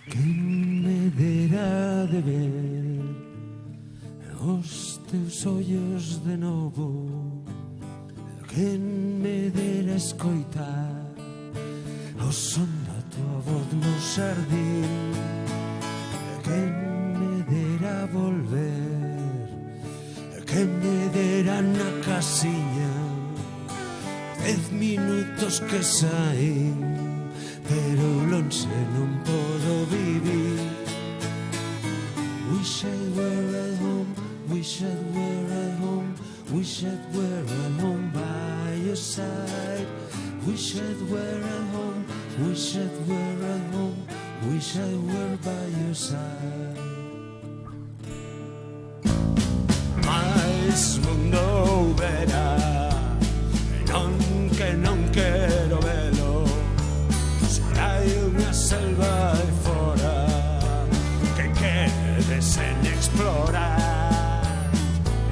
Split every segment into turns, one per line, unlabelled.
Quen me dera de ver os teus ollos de novo, quen me dera escoitar o son da tua voz no xardín, quen me dera volver, quen me dera na casiña 10 minutos que saín, pero lonxe non podo vivir. Wish I were at home, wish I were at home, wish I were at home by your side. Wish I were at home, wish I were at home, wish I were by your side. Mais mundo verá, non que non quero velo, será unha selva de fora que quede sen explorar.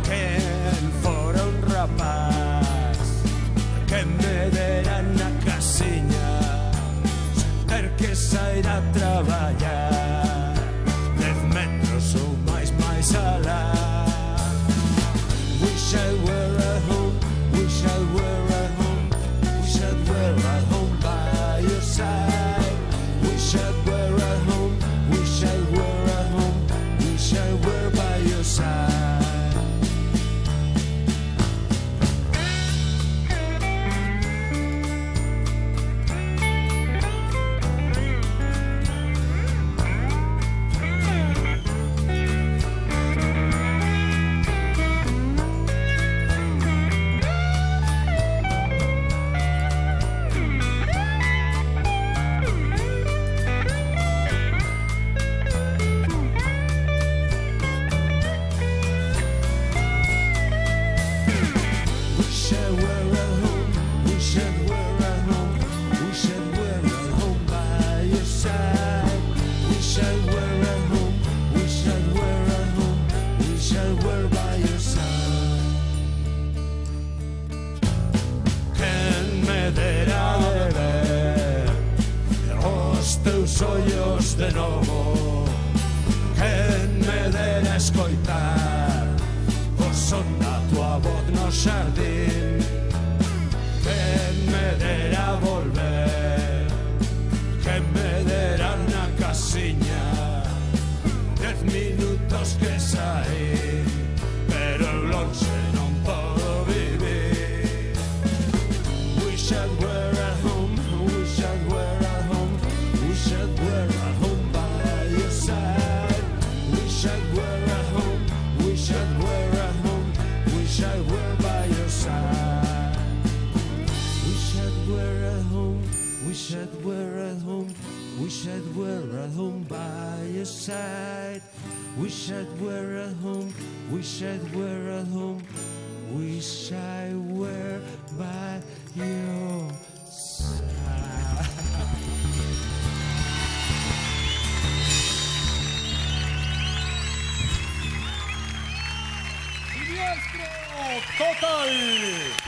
Quen fora un rapaz que me dera na casiña sen ter que sair a traballar 10 metros ou máis alá. Wish I were at home, wish I were at home, wish I were at home by your side. Wish I were at home, wish I were at home, wish I were by your side. Wish I were at home, wish I were at home, wish I were at home by your side. Wish I were at home, wish I were at home, wish I were by your side. Quen me dera de ver os teus ollos de novo, quen me dera escoitar o son da tua voz no xardín, quen me dera volver, quen me dera na casiña 10 minutos que saí, pero lonxe non podo vivir. Wish I were at home, wish I were at home, wish I were at home by your side. Wish I were at home, wish I were at home, wish I were by your side. Wish I were at home, wish I were at home, wish I were at home by your side. Wish I were at home, wish I were at home, wish I were by your side.
Siniestro total.